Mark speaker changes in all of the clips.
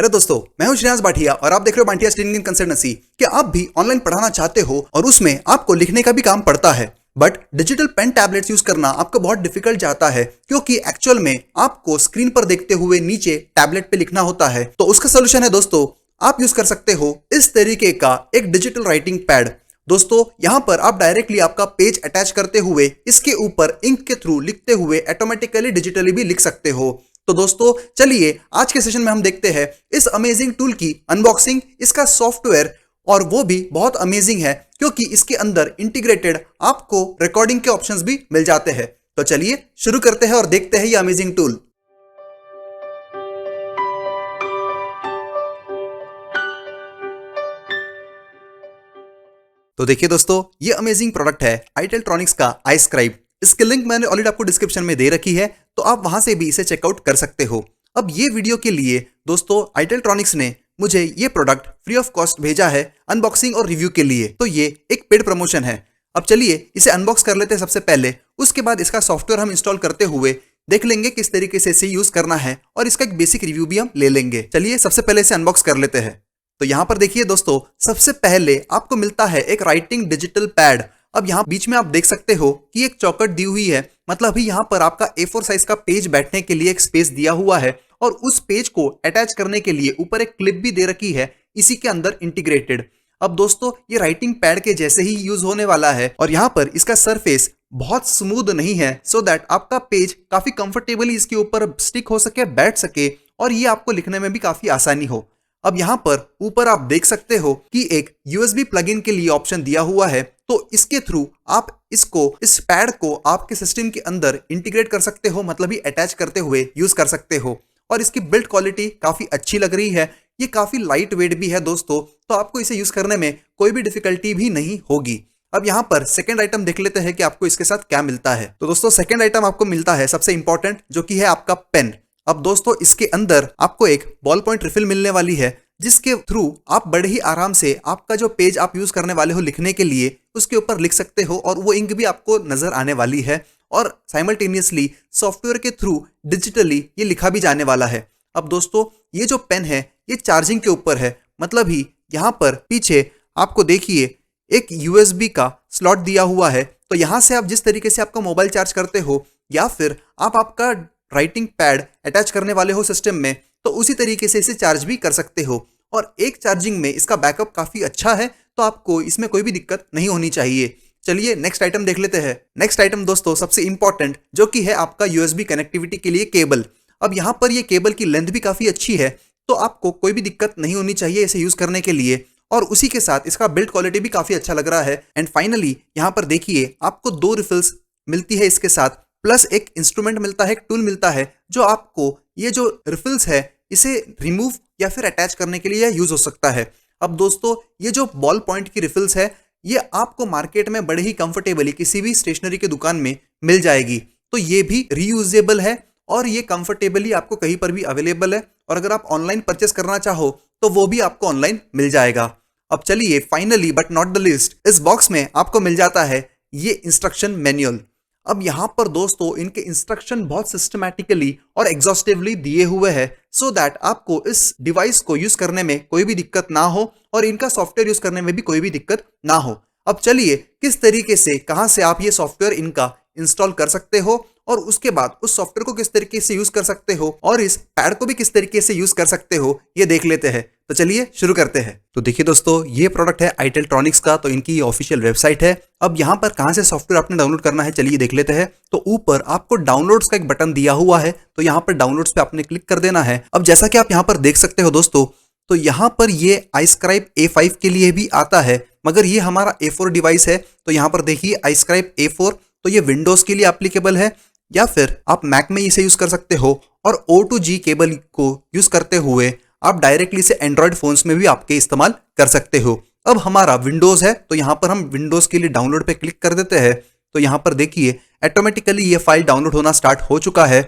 Speaker 1: Hello दोस्तों, मैं हूं श्रेयांश भाटिया और आप देख रहे हो भाटिया ट्रेनिंग कंसल्टेंसी। क्या आप भी ऑनलाइन पढ़ाना चाहते हो और उसमें आपको लिखने का भी काम पड़ता है, but digital pen tablets use करना आपको बहुत डिफिकल्ट जाता है क्योंकि एक्चुअल में आपको स्क्रीन पर देखते हुए नीचे टैबलेट पे लिखना होता है। तो उसका सोल्यूशन है दोस्तों, आप यूज कर सकते हो इस तरीके का एक डिजिटल राइटिंग पैड। दोस्तों यहाँ पर आप डायरेक्टली आपका पेज अटैच करते हुए इसके ऊपर इंक के थ्रू लिखते हुए ऑटोमेटिकली डिजिटली भी लिख सकते हो। तो दोस्तों चलिए आज के सेशन में हम देखते हैं इस अमेजिंग टूल की अनबॉक्सिंग, इसका सॉफ्टवेयर, और वो भी बहुत अमेजिंग है क्योंकि इसके अंदर इंटीग्रेटेड आपको रिकॉर्डिंग के ऑप्शंस भी मिल जाते हैं। तो चलिए शुरू करते हैं और देखते हैं ये अमेजिंग टूल। तो देखिए दोस्तों, ये अमेजिंग प्रोडक्ट है आईटेलट्रॉनिक्स का iScribe। इसकी लिंक मैंने ऑलरेडी आपको डिस्क्रिप्शन में दे रखी है, तो आप वहां से भी इसे चेकआउट कर सकते हो। अब ये वीडियो के लिए दोस्तों आईटेलट्रॉनिक्स ने मुझे ये प्रोडक्ट फ्री ऑफ कॉस्ट भेजा है अनबॉक्सिंग और रिव्यू के लिए। तो ये एक पेड प्रमोशन है। अब चलिए इसे अनबॉक्स कर लेते हैं सबसे पहले, उसके बाद इसका सॉफ्टवेयर हम इंस्टॉल करते हुए देख लेंगे किस तरीके से इसे यूज करना है और इसका एक बेसिक रिव्यू भी हम ले लेंगे। चलिए सबसे पहले इसे अनबॉक्स कर लेते हैं। तो यहाँ पर देखिए दोस्तों, सबसे पहले आपको मिलता है एक राइटिंग डिजिटल पैड। अब यहाँ बीच में आप देख सकते हो कि एक चौकट दी हुई है, मतलब अभी यहाँ पर आपका A4 साइज का पेज बैठने के लिए एक स्पेस दिया हुआ है और उस पेज को अटैच करने के लिए ऊपर एक क्लिप भी दे रखी है इसी के अंदर इंटीग्रेटेड। अब दोस्तों ये राइटिंग पैड के जैसे ही यूज होने वाला है और यहाँ पर इसका सरफेस बहुत स्मूथ नहीं है, सो दैट आपका पेज काफी कंफर्टेबली इसके ऊपर स्टिक हो सके, बैठ सके और ये आपको लिखने में भी काफी आसानी हो। अब यहाँ पर ऊपर आप देख सकते हो कि एक USB प्लगइन के लिए ऑप्शन दिया हुआ है, तो इसके थ्रू आप इस पैड को आपके सिस्टम के अंदर इंटीग्रेट कर सकते हो, मतलब ही अटैच करते हुए यूज कर सकते हो। और इसकी बिल्ड क्वालिटी काफी अच्छी लग रही है, ये काफी लाइट वेट भी है दोस्तों, तो आपको इसे यूज करने में कोई भी डिफिकल्टी भी नहीं होगी। अब यहाँ पर सेकंड आइटम देख लेते हैं कि आपको इसके साथ क्या मिलता है। तो दोस्तों सेकंड आइटम आपको मिलता है सबसे इंपॉर्टेंट, जो कि है आपका पेन। अब दोस्तों इसके अंदर आपको एक बॉल पॉइंट रिफिल मिलने वाली है, जिसके थ्रू आप बड़े ही आराम से आपका जो पेज आप यूज करने वाले हो लिखने के लिए उसके ऊपर लिख सकते हो और वो इंक भी आपको नजर आने वाली है और साइमल्टेनियसली सॉफ्टवेयर के थ्रू डिजिटली ये लिखा भी जाने वाला है। अब दोस्तों ये जो पेन है ये चार्जिंग के ऊपर है, मतलब ही यहाँ पर पीछे आपको देखिए एक USB का स्लॉट दिया हुआ है, तो यहाँ से आप जिस तरीके से आपका मोबाइल चार्ज करते हो या फिर आप आपका राइटिंग पैड अटैच करने वाले हो सिस्टम में, तो उसी तरीके से इसे चार्ज भी कर सकते हो। और एक चार्जिंग में इसका बैकअप काफी अच्छा है, तो आपको इसमें कोई भी दिक्कत नहीं होनी चाहिए। चलिए नेक्स्ट आइटम देख लेते हैं। नेक्स्ट आइटम दोस्तों सबसे इंपॉर्टेंट, जो कि है आपका USB कनेक्टिविटी के लिए केबल। अब यहाँ पर ये केबल की लेंथ भी काफी अच्छी है, तो आपको कोई भी दिक्कत नहीं होनी चाहिए इसे यूज करने के लिए, और उसी के साथ इसका बिल्ड क्वालिटी भी काफी अच्छा लग रहा है। एंड फाइनली यहाँ पर देखिए आपको 2 रिफिल्स मिलती है इसके साथ, प्लस एक इंस्ट्रूमेंट मिलता है, एक टूल मिलता है, जो आपको ये जो रिफिल्स है इसे रिमूव या फिर अटैच करने के लिए यूज हो सकता है। अब दोस्तों ये जो बॉल पॉइंट की रिफिल्स है ये आपको मार्केट में बड़े ही कंफर्टेबली किसी भी स्टेशनरी की दुकान में मिल जाएगी, तो ये भी रीयूजेबल है और ये कंफर्टेबली आपको कहीं पर भी अवेलेबल है, और अगर आप ऑनलाइन परचेस करना चाहो तो वो भी आपको ऑनलाइन मिल जाएगा। अब चलिए finally but not the least, इस बॉक्स में आपको मिल जाता है ये इंस्ट्रक्शन मैनुअल। अब यहाँ पर दोस्तों इनके इंस्ट्रक्शन बहुत सिस्टमैटिकली और एग्जॉस्टिवली दिए हुए हैं, सो दैट आपको इस डिवाइस को यूज करने में कोई भी दिक्कत ना हो और इनका सॉफ्टवेयर यूज करने में भी कोई भी दिक्कत ना हो। अब चलिए किस तरीके से, कहां से आप ये सॉफ्टवेयर इनका इंस्टॉल कर सकते हो और उसके बाद उस सॉफ्टवेयर को किस तरीके से यूज कर सकते हो और इस पैड को भी किस तरीके से यूज कर सकते हो, ये देख लेते हैं। तो चलिए शुरू करते हैं। तो देखिए दोस्तों ये प्रोडक्ट है आईटेलट्रॉनिक्स का, तो इनकी ऑफिशियल वेबसाइट है। अब यहाँ पर कहां से सॉफ्टवेयर आपने डाउनलोड करना है चलिए देख लेते हैं। तो ऊपर आपको डाउनलोड्स का एक बटन दिया हुआ है, तो यहाँ पर डाउनलोड्स पे आपने क्लिक कर देना है। अब जैसा कि आप यहाँ पर देख सकते हो दोस्तों, तो यहाँ पर ये iScribe A5 के लिए भी आता है, मगर ये हमारा A4 डिवाइस है, तो यहाँ पर देखिए iScribe A4, तो ये विंडोज के लिए एप्लीकेबल है, या फिर आप मैक में इसे यूज कर सकते हो, और O2G केबल को यूज करते हुए आप डायरेक्टली इसे एंड्रॉइड फोन्स में भी आपके इस्तेमाल कर सकते हो। अब हमारा विंडोज है, तो यहाँ पर हम विंडोज के लिए डाउनलोड पे क्लिक कर देते हैं। तो यहाँ पर देखिए ऑटोमेटिकली ये फाइल डाउनलोड होना स्टार्ट हो चुका है।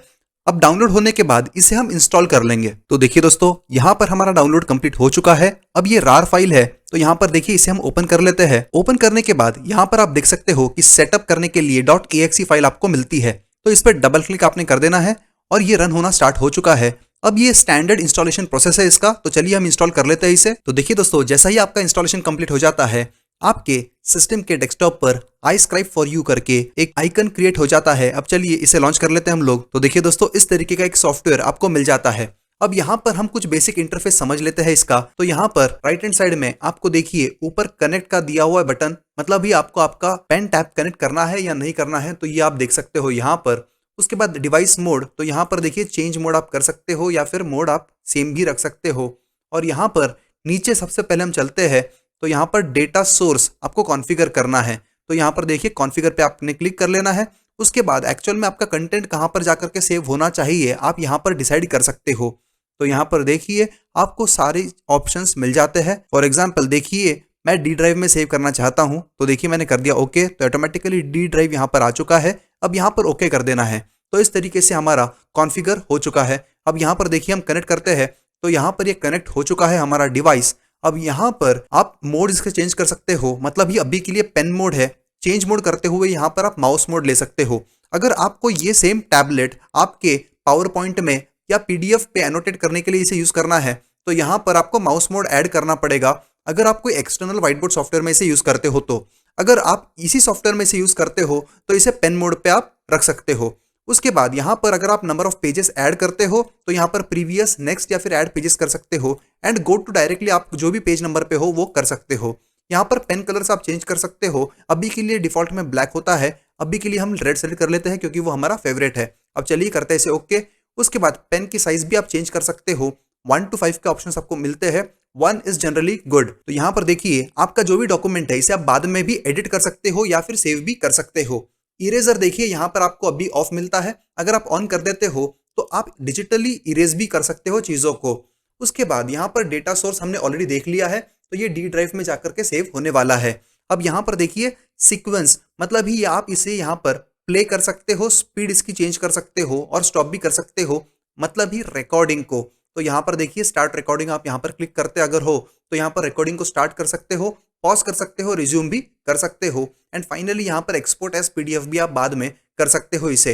Speaker 1: अब डाउनलोड होने के बाद इसे हम इंस्टॉल कर लेंगे। तो देखिए दोस्तों यहाँ पर हमारा डाउनलोड कंप्लीट हो चुका है। अब ये रार फाइल है, तो यहाँ पर देखिए इसे हम ओपन कर लेते हैं। ओपन करने के बाद यहाँ पर आप देख सकते हो कि सेटअप करने के लिए .exe फाइल आपको मिलती है, तो इस पर डबल क्लिक आपने कर देना है और ये रन होना स्टार्ट हो चुका है। अब ये स्टैंडर्ड इंस्टॉलेशन प्रोसेस है इसका, तो चलिए हम इंस्टॉल कर लेते हैं इसे। तो देखिए दोस्तों, जैसा ही आपका इंस्टॉलेशन कंप्लीट हो जाता है, आपके सिस्टम के डेस्कटॉप पर iScribe for you करके एक आइकन क्रिएट हो जाता है। अब चलिए इसे लॉन्च कर लेते हैं हम लोग। तो देखिए दोस्तों, इस तरीके का एक सॉफ्टवेयर आपको मिल जाता है। अब यहाँ पर हम कुछ बेसिक इंटरफेस समझ लेते हैं इसका। तो यहाँ पर राइट हैंड साइड में आपको देखिए ऊपर कनेक्ट का दिया हुआ है बटन, मतलब ही आपको आपका पेन टैप कनेक्ट करना है या नहीं करना है, तो ये आप देख सकते हो यहाँ पर। उसके बाद डिवाइस मोड, तो यहाँ पर देखिए चेंज मोड आप कर सकते हो या फिर मोड आप सेम भी रख सकते हो। और यहाँ पर नीचे सबसे पहले हम चलते हैं, तो यहाँ पर डेटा सोर्स आपको कॉन्फ़िगर करना है। तो यहाँ पर देखिए कॉन्फ़िगर पे आपने क्लिक कर लेना है। उसके बाद एक्चुअल में आपका कंटेंट कहाँ पर जाकर के सेव होना चाहिए आप यहाँ पर डिसाइड कर सकते हो। तो यहाँ पर देखिए आपको सारे ऑप्शंस मिल जाते हैं। फॉर एग्जांपल देखिए मैं डी ड्राइव में सेव करना चाहता हूँ, तो देखिए मैंने कर दिया ओके, तो ऑटोमेटिकली डी ड्राइव यहाँ पर आ चुका है। अब यहाँ पर ओके कर देना है। तो इस तरीके से हमारा कॉन्फ़िगर हो चुका है। अब यहाँ पर देखिए हम कनेक्ट करते हैं, तो यहाँ पर ये कनेक्ट हो चुका है हमारा डिवाइस। अब यहाँ पर आप मोड इसके चेंज कर सकते हो, मतलब ये अभी के लिए पेन मोड है। चेंज मोड करते हुए यहाँ पर आप माउस मोड ले सकते हो। अगर आपको ये सेम टैबलेट आपके पावर पॉइंट में या पीडीएफ पे एनोटेट करने के लिए इसे यूज करना है, तो यहाँ पर आपको माउस मोड ऐड करना पड़ेगा। अगर आप कोई एक्सटर्नल व्हाइट बोर्ड सॉफ्टवेयर में इसे यूज करते हो, तो अगर आप इसी सॉफ्टवेयर में इसे यूज करते हो तो इसे पेन मोड पे आप रख सकते हो। उसके बाद यहाँ पर अगर आप नंबर ऑफ पेजेस ऐड करते हो, तो यहाँ पर प्रीवियस, नेक्स्ट या फिर ऐड पेजेस कर सकते हो। एंड गो टू डायरेक्टली आप जो भी पेज नंबर पे हो वो कर सकते हो। यहाँ पर पेन कलर्स आप चेंज कर सकते हो। अभी के लिए डिफॉल्ट में ब्लैक होता है, अभी के लिए हम रेड सेलेक्ट कर लेते हैं क्योंकि वो हमारा फेवरेट है। अब चलिए करते हैं इसे ओके। उसके बाद पेन की साइज भी आप चेंज कर सकते हो। 1 to 5 के ऑप्शंस आपको मिलते हैं। 1 इज जनरली गुड। तो यहाँ पर देखिए आपका जो भी डॉक्यूमेंट है इसे आप बाद में भी एडिट कर सकते हो या फिर सेव भी कर सकते हो। इरेजर देखिए यहाँ पर आपको अभी ऑफ मिलता है, अगर आप ऑन कर देते हो तो आप डिजिटली इरेज भी कर सकते हो चीजों को। उसके बाद यहाँ पर डेटा सोर्स हमने ऑलरेडी देख लिया है, तो ये डी ड्राइव में जाकर के सेव होने वाला है। अब यहाँ पर देखिए सीक्वेंस, मतलब ही आप इसे यहाँ पर प्ले कर सकते हो, स्पीड इसकी चेंज कर सकते हो और स्टॉप भी कर सकते हो, मतलब ही रिकॉर्डिंग को। तो यहाँ पर देखिए स्टार्ट रिकॉर्डिंग, आप यहाँ पर क्लिक करते अगर हो तो यहाँ पर रिकॉर्डिंग को स्टार्ट कर सकते हो, पॉज कर सकते हो, रिज्यूम भी कर सकते हो। एंड फाइनली यहाँ पर एक्सपोर्ट एज पीडीएफ भी आप बाद में कर सकते हो इसे।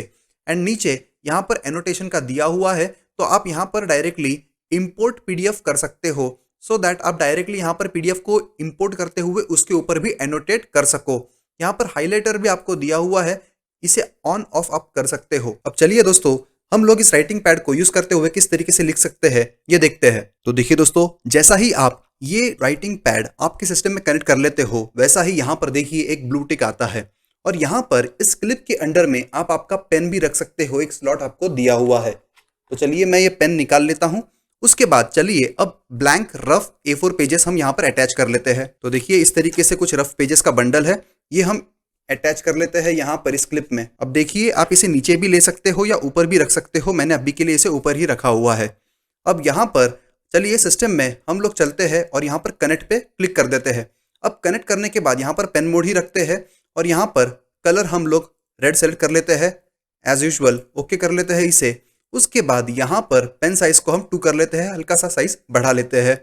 Speaker 1: एंड नीचे यहाँ पर एनोटेशन का दिया हुआ है, तो आप यहाँ पर डायरेक्टली इंपोर्ट पीडीएफ कर सकते हो, सो दैट आप डायरेक्टली यहाँ पर पीडीएफ को इंपोर्ट करते हुए उसके ऊपर भी एनोटेट कर सको। यहाँ पर हाईलाइटर भी आपको दिया हुआ है, इसे ऑन ऑफ आप कर सकते हो। अब चलिए दोस्तों, हम लोग इस राइटिंग पैड को यूज करते हुए किस तरीके से लिख सकते हैं ये देखते हैं। तो देखिए दोस्तों, जैसा ही आप ये राइटिंग पैड आपके सिस्टम में कनेक्ट कर लेते हो, वैसा ही यहाँ पर देखिए एक ब्लू टिक आता है। और यहाँ पर इस क्लिप के अंडर में आप आपका पेन भी रख सकते हो, एक स्लॉट आपको दिया हुआ है। तो चलिए मैं ये पेन निकाल लेता हूँ। उसके बाद चलिए अब ब्लैंक रफ A4 पेजेस हम यहाँ पर अटैच कर लेते हैं। तो देखिए इस तरीके से कुछ रफ पेजेस का बंडल है, ये हम अटैच कर लेते हैं यहाँ पर इस क्लिप में। अब देखिए आप इसे नीचे भी ले सकते हो या ऊपर भी रख सकते हो, मैंने अभी के लिए इसे ऊपर ही रखा हुआ है। अब यहाँ पर चलिए सिस्टम में हम लोग चलते हैं और यहाँ पर कनेक्ट पे क्लिक कर देते हैं। अब कनेक्ट करने के बाद यहाँ पर पेन मोड ही रखते हैं और यहाँ पर कलर हम लोग रेड सेलेक्ट कर लेते हैं एज यूजुअल, ओके कर लेते हैं इसे। उसके बाद यहाँ पर पेन साइज को हम 2 कर लेते हैं, हल्का सा साइज बढ़ा लेते हैं।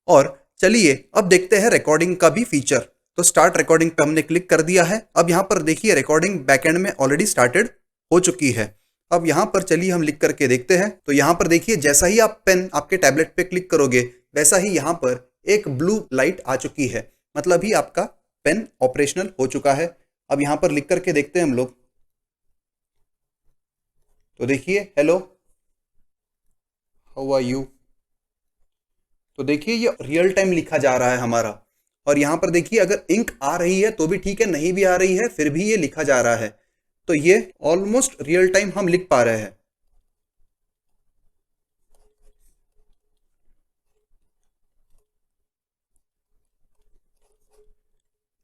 Speaker 1: और चलिए अब देखते हैं रिकॉर्डिंग का भी फीचर। तो स्टार्ट रिकॉर्डिंग पे हमने क्लिक कर दिया है। अब यहाँ पर देखिए रिकॉर्डिंग बैकएंड में ऑलरेडी स्टार्टेड हो चुकी है। अब यहाँ पर चलिए हम लिख करके देखते हैं। तो यहाँ पर देखिए जैसा ही आप पेन आपके टैबलेट पे क्लिक करोगे, वैसा ही यहाँ पर एक ब्लू लाइट आ चुकी है, मतलब ही आपका पेन ऑपरेशनल हो चुका है। अब यहाँ पर लिख करके देखते हैं हम लोग। तो देखिए हेलो, हाउ आर यू। तो देखिए ये रियल टाइम लिखा जा रहा है हमारा। और यहाँ पर देखिए अगर इंक आ रही है तो भी ठीक है, नहीं भी आ रही है फिर भी ये लिखा जा रहा है। तो ये ऑलमोस्ट रियल टाइम हम लिख पा रहे हैं।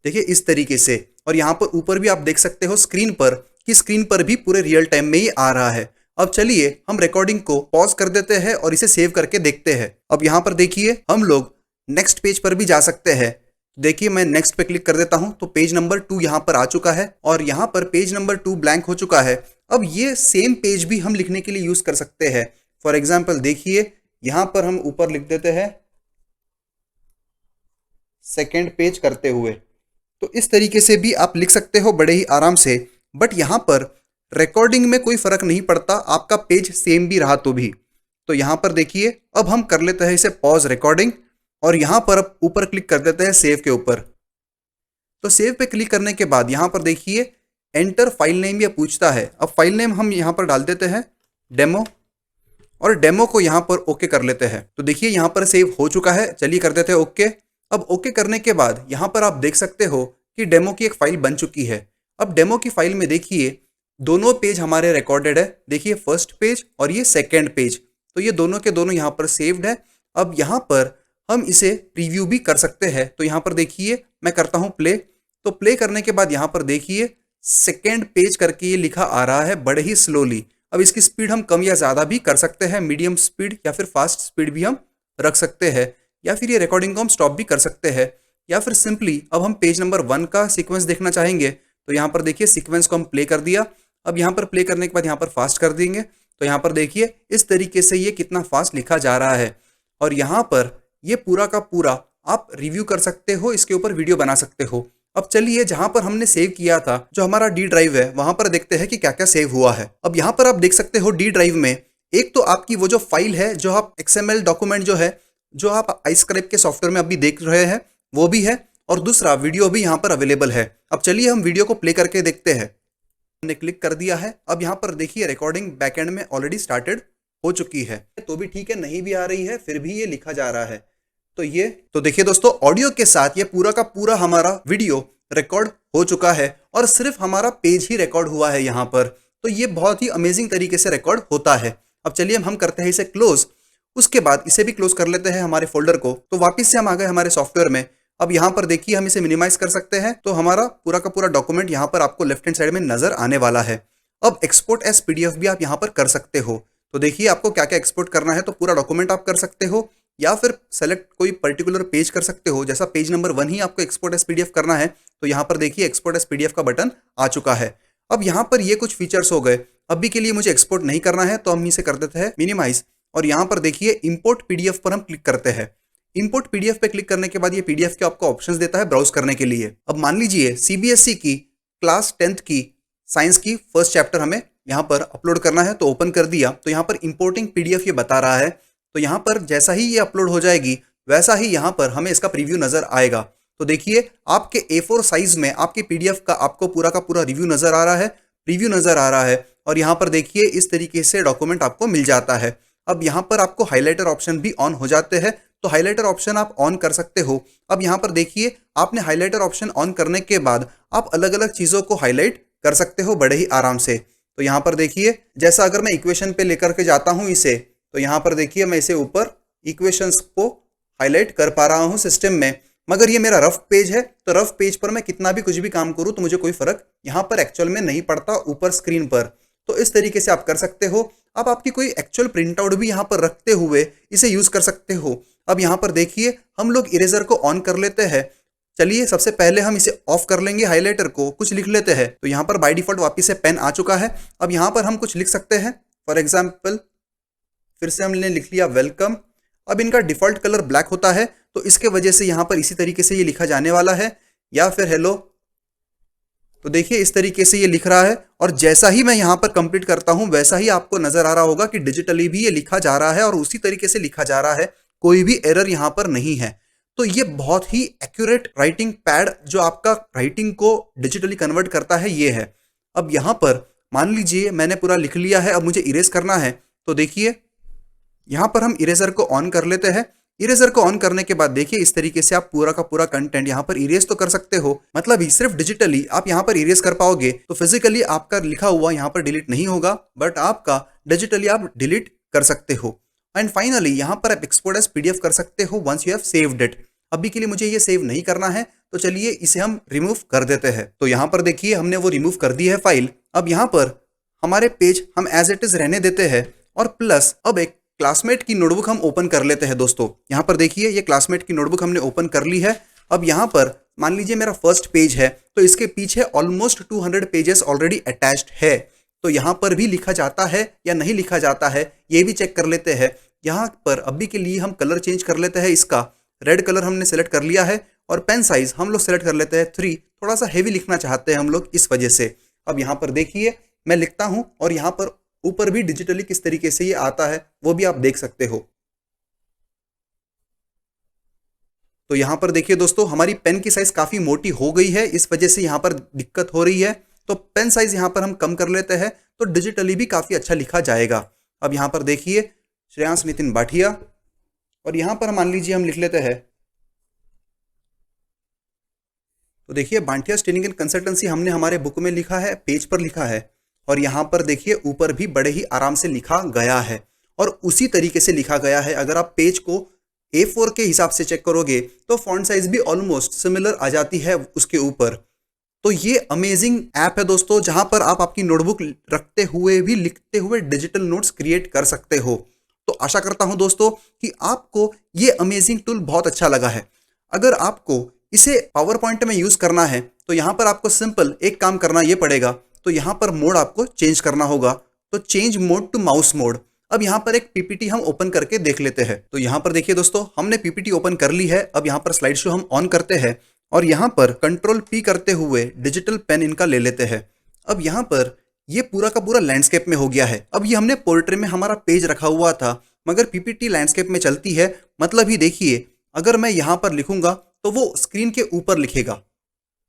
Speaker 1: देखिए इस तरीके से। और यहाँ पर ऊपर भी आप देख सकते हो स्क्रीन पर कि स्क्रीन पर भी पूरे रियल टाइम में ही आ रहा है। अब चलिए हम रिकॉर्डिंग को पॉज कर देते हैं और इसे सेव करके देखते हैं। अब यहाँ पर देखिए हम लोग नेक्स्ट पेज पर भी जा सकते हैं। देखिए मैं नेक्स्ट पे क्लिक कर देता हूं, तो पेज नंबर 2 यहाँ पर आ चुका है और यहाँ पर पेज नंबर 2 ब्लैंक हो चुका है। अब ये सेम पेज भी हम लिखने के लिए यूज कर सकते हैं। फॉर एग्जाम्पल देखिए यहाँ पर हम ऊपर लिख देते हैं सेकेंड पेज करते हुए। तो इस तरीके से भी आप लिख सकते हो बड़े ही आराम से। बट यहाँ पर रिकॉर्डिंग में कोई फर्क नहीं पड़ता, आपका पेज सेम भी रहा तो भी। तो यहाँ पर देखिए अब हम कर लेते हैं इसे पॉज रिकॉर्डिंग और यहाँ पर अब ऊपर क्लिक कर देते हैं सेव के ऊपर। तो सेव पे क्लिक करने के बाद यहाँ पर देखिए एंटर फाइल नेम ये पूछता है। अब फाइल नेम हम यहाँ पर डाल देते हैं डेमो और डेमो को यहाँ पर ओके कर लेते हैं। तो देखिए यहाँ पर सेव हो चुका है, चलिए कर देते हैं ओके। अब ओके करने के बाद यहाँ पर आप देख सकते हो कि डेमो की एक फाइल बन चुकी है। अब डेमो की फाइल में देखिए दोनों पेज हमारे रिकॉर्डेड है, देखिए फर्स्ट पेज और ये सेकेंड पेज, तो ये दोनों के दोनों यहाँ पर सेव्ड है। अब यहाँ पर हम इसे प्रीव्यू भी कर सकते हैं। तो यहाँ पर देखिए मैं करता हूँ प्ले, तो प्ले करने के बाद यहाँ पर देखिए सेकेंड पेज करके ये लिखा आ रहा है बड़े ही स्लोली। अब इसकी स्पीड हम कम या ज़्यादा भी कर सकते हैं, मीडियम स्पीड या फिर फास्ट स्पीड भी हम रख सकते हैं, या फिर ये रिकॉर्डिंग को हम स्टॉप भी कर सकते हैं, या फिर सिंपली अब हम पेज नंबर 1 का सीक्वेंस देखना चाहेंगे तो यहाँ पर देखिए सीक्वेंस को हम प्ले कर दिया। अब यहाँ पर प्ले करने के बाद यहाँ पर फास्ट कर देंगे तो यहाँ पर देखिए इस तरीके से ये कितना फास्ट लिखा जा रहा है। और यहाँ पर ये पूरा का पूरा आप रिव्यू कर सकते हो, इसके ऊपर वीडियो बना सकते हो। अब चलिए जहां पर हमने सेव किया था जो हमारा डी ड्राइव है वहां पर देखते हैं कि क्या क्या सेव हुआ है। अब यहाँ पर आप देख सकते हो डी ड्राइव में एक तो आपकी वो जो फाइल है जो आप XML डॉक्यूमेंट जो है जो आप आईस्क्राइब के सॉफ्टवेयर में अभी देख रहे हैं वो भी है, और दूसरा वीडियो भी यहाँ पर अवेलेबल है। अब चलिए हम वीडियो को प्ले करके देखते हैं। हमने क्लिक कर दिया है। अब यहाँ पर देखिए रिकॉर्डिंग बैकएंड में ऑलरेडी स्टार्टेड हो चुकी है, तो भी ठीक है, नहीं भी आ रही है फिर भी ये लिखा जा रहा है। तो देखिए दोस्तों ऑडियो के साथ ये पूरा का पूरा हमारा वीडियो रिकॉर्ड हो चुका है और सिर्फ हमारा पेज ही रिकॉर्ड हुआ है यहाँ पर। तो ये बहुत ही अमेजिंग तरीके से रिकॉर्ड होता है। अब चलिए हम करते हैं इसे क्लोज, उसके बाद इसे भी क्लोज कर लेते हैं हमारे फोल्डर को। तो वापस से हम आ गए हमारे सॉफ्टवेयर में। अब यहाँ पर देखिए हम इसे मिनिमाइज कर सकते हैं, तो हमारा पूरा का पूरा डॉक्यूमेंट यहाँ पर आपको लेफ्ट हैंड साइड में नजर आने वाला है। अब एक्सपोर्ट एज PDF भी आप यहाँ पर कर सकते हो। तो देखिए आपको क्या क्या एक्सपोर्ट करना है, तो पूरा डॉक्यूमेंट आप कर सकते हो या फिर सेलेक्ट कोई पर्टिकुलर पेज कर सकते हो। जैसा पेज नंबर 1 ही आपको एक्सपोर्ट एज PDF करना है तो यहाँ पर देखिए एक्सपोर्ट एज PDF का बटन आ चुका है। अब यहाँ पर ये कुछ फीचर्स हो गए। अभी के लिए मुझे एक्सपोर्ट नहीं करना है तो हम इसे कर देते हैं मिनिमाइज, और यहाँ पर देखिए इंपोर्ट PDF पर हम क्लिक करते हैं। इंपोर्ट PDF पे क्लिक करने के बाद ये PDF के आपको ऑप्शंस देता है ब्राउज करने के लिए। अब मान लीजिए CBSE की क्लास 10th की साइंस की फर्स्ट चैप्टर हमें यहाँ पर अपलोड करना है, तो ओपन कर दिया तो यहाँ पर इंपोर्टिंग PDF ये बता रहा है। तो यहाँ पर जैसा ही ये अपलोड हो जाएगी वैसा ही यहाँ पर हमें इसका प्रीव्यू नजर आएगा। तो देखिए आपके A4 साइज में आपके PDF का आपको पूरा का पूरा रिव्यू नजर आ रहा है, प्रीव्यू नजर आ रहा है, और यहाँ पर देखिए इस तरीके से डॉक्यूमेंट आपको मिल जाता है। अब यहाँ पर आपको हाईलाइटर ऑप्शन भी ऑन हो जाते हैं, तो हाईलाइटर ऑप्शन आप ऑन कर सकते हो। अब यहाँ पर देखिए आपने हाईलाइटर ऑप्शन ऑन करने के बाद आप अलग अलग चीज़ों को हाईलाइट कर सकते हो बड़े ही आराम से। तो यहाँ पर देखिए जैसा अगर मैं इक्वेशन पे लेकर के जाता हूँ इसे, तो यहाँ पर देखिए मैं इसे ऊपर इक्वेशंस को हाईलाइट कर पा रहा हूँ सिस्टम में। मगर ये मेरा रफ पेज है, तो रफ पेज पर मैं कितना भी कुछ भी काम करूँ तो मुझे कोई फर्क यहाँ पर एक्चुअल में नहीं पड़ता ऊपर स्क्रीन पर। तो इस तरीके से आप कर सकते हो। आप आपकी कोई एक्चुअल प्रिंट आउट भी यहाँ पर रखते हुए इसे यूज कर सकते हो। अब यहाँ पर देखिए हम लोग इरेजर को ऑन कर लेते हैं। चलिए सबसे पहले हम इसे ऑफ कर लेंगे, हाईलाइटर को कुछ लिख लेते हैं। तो यहाँ पर बाय डिफॉल्ट वापस से पेन आ चुका है। अब यहाँ पर हम कुछ लिख सकते हैं, फॉर एग्जाम्पल फिर से हमने लिख लिया वेलकम। अब इनका डिफॉल्ट कलर ब्लैक होता है तो इसके वजह से यहाँ पर इसी तरीके से ये लिखा जाने वाला है, या फिर हेलो। तो देखिए इस तरीके से ये लिख रहा है, और जैसा ही मैं यहाँ पर कंप्लीट करता हूँ वैसा ही आपको नजर आ रहा होगा कि डिजिटली भी ये लिखा जा रहा है और उसी तरीके से लिखा जा रहा है, कोई भी एरर यहाँ पर नहीं है। तो ये बहुत ही एक्यूरेट राइटिंग पैड जो आपका राइटिंग को डिजिटली कन्वर्ट करता है ये है। अब यहाँ पर मान लीजिए मैंने पूरा लिख लिया है, अब मुझे इरेज करना है। तो देखिए यहाँ पर हम इरेजर को ऑन कर लेते हैं। इरेजर को ऑन करने के बाद देखिए इस तरीके से आप पूरा का पूरा कंटेंट यहाँ पर इरेज तो कर सकते हो, मतलब सिर्फ डिजिटली आप यहाँ पर इरेज कर पाओगे। तो फिजिकली आपका लिखा हुआ यहाँ पर डिलीट नहीं होगा, बट आपका डिजिटली आप डिलीट कर सकते हो। एंड फाइनली यहाँ पर आप एक्सपोर्ट एज PDF कर सकते हो once you have saved it. अभी के लिए मुझे ये सेव नहीं करना है, तो चलिए इसे हम रिमूव कर देते हैं। तो यहाँ पर देखिए हमने वो रिमूव कर दी है फाइल। अब यहाँ पर हमारे पेज हम एज इट इज रहने देते हैं, और प्लस अब एक क्लासमेट की नोटबुक हम ओपन कर लेते हैं। दोस्तों यहाँ पर देखिए ये क्लासमेट की नोटबुक हमने ओपन कर ली है। अब यहाँ पर मान लीजिए मेरा फर्स्ट पेज है, तो इसके पीछे ऑलमोस्ट 200 पेजेस ऑलरेडी अटैच्ड है। तो यहाँ पर भी लिखा जाता है या नहीं लिखा जाता है ये भी चेक कर लेते हैं। यहाँ पर अभी के लिए हम कलर चेंज कर लेते हैं, इसका रेड कलर हमने सेलेक्ट कर लिया है, और पेन साइज हम लोग सेलेक्ट कर लेते हैं 3। थोड़ा सा हेवी लिखना चाहते हैं हम लोग इस वजह से। अब यहाँ पर देखिए मैं लिखता हूँ और यहाँ पर ऊपर भी डिजिटली किस तरीके से ये आता है वो भी आप देख सकते हो। तो यहाँ पर देखिए दोस्तों, हमारी पेन की साइज काफी मोटी हो गई है, इस वजह से यहाँ पर दिक्कत हो रही है। तो पेन साइज यहाँ पर हम कम कर लेते हैं तो डिजिटली भी काफी अच्छा लिखा जाएगा। अब यहाँ पर देखिए श्रेयांश नितिन भाटिया, और यहाँ पर मान लीजिए हम लिख लेते हैं, तो देखिए भाटिया ट्रेनिंग एंड कंसल्टेंसी हमने हमारे बुक में लिखा है, पेज पर लिखा है, और यहाँ पर देखिए ऊपर भी बड़े ही आराम से लिखा गया है और उसी तरीके से लिखा गया है। अगर आप पेज को A4 के हिसाब से चेक करोगे तो फॉन्ट साइज भी ऑलमोस्ट सिमिलर आ जाती है उसके ऊपर। तो ये अमेजिंग ऐप है दोस्तों, जहां पर आप आपकी नोटबुक रखते हुए भी लिखते हुए डिजिटल नोट्स क्रिएट कर सकते हो। तो आशा करता हूं दोस्तों कि आपको ये अमेजिंग टूल बहुत अच्छा लगा है। अगर आपको इसे पावर पॉइंट में यूज करना है तो यहाँ पर आपको सिंपल एक काम करना ये पड़ेगा। तो यहाँ पर मोड आपको चेंज करना होगा, तो change mode to mouse mode. अब यहाँ पर एक पीपीटी हम ओपन करके देख लेते हैं। तो यहाँ पर देखिए दोस्तों, हमने पीपीटी ओपन कर ली है। अब यहाँ पर स्लाइड शो हम ऑन करते हैं और यहाँ पर कंट्रोल पी करते हुए डिजिटल पेन इनका ले लेते हैं। अब यहाँ पर ये पूरा का पूरा लैंडस्केप में हो गया है। अब ये हमने पोर्ट्रेट में हमारा पेज रखा हुआ था, मगर पीपीटी लैंडस्केप में चलती है। मतलब ही देखिए, अगर मैं यहाँ पर लिखूंगा तो वो स्क्रीन के ऊपर लिखेगा।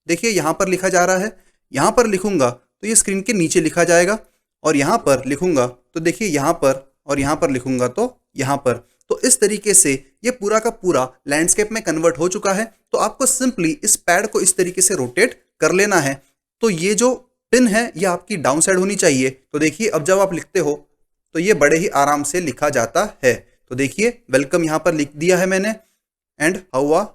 Speaker 1: देखिए यहाँ पर लिखा जा रहा है, यहाँ पर लिखूंगा तो ये स्क्रीन के नीचे लिखा जाएगा, और यहाँ पर लिखूंगा तो देखिए यहाँ पर, और यहाँ पर लिखूंगा तो यहाँ पर। तो इस तरीके से ये पूरा का पूरा लैंडस्केप में कन्वर्ट हो चुका है। तो आपको सिंपली इस पैड को इस तरीके से रोटेट कर लेना है। तो ये जो पिन है ये आपकी डाउन साइड होनी चाहिए। तो देखिए अब जब आप लिखते हो तो ये बड़े ही आराम से लिखा जाता है। तो देखिए वेलकम यहाँ पर लिख दिया है मैंने, एंड हाउ आर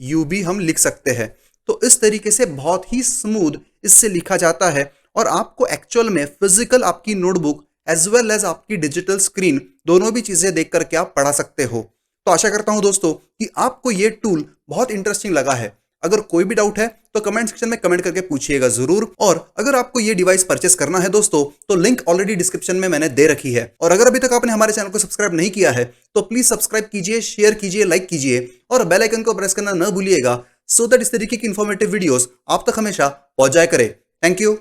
Speaker 1: यू भी हम लिख सकते हैं। तो इस तरीके से बहुत ही स्मूथ इससे लिखा जाता है, और आपको एक्चुअल में फिजिकल आपकी नोटबुक एज वेल एज आपकी डिजिटल स्क्रीन दोनों भी चीजें देख करके आप पढ़ा सकते हो। तो आशा करता हूं दोस्तों कि आपको ये टूल बहुत इंटरेस्टिंग लगा है। अगर कोई भी डाउट है तो कमेंट सेक्शन में कमेंट करके पूछिएगा जरूर। और अगर आपको ये डिवाइस परचेस करना है दोस्तों तो लिंक ऑलरेडी डिस्क्रिप्शन में मैंने दे रखी है। और अगर अभी तक आपने हमारे चैनल को सब्सक्राइब नहीं किया है तो प्लीज सब्सक्राइब कीजिए, शेयर कीजिए, लाइक कीजिए और बेल आइकन को प्रेस करना न भूलिएगा, सो दैट इस तरीके की इंफॉर्मेटिव वीडियोस आप तक हमेशा पहुंच जाया करे। Thank you.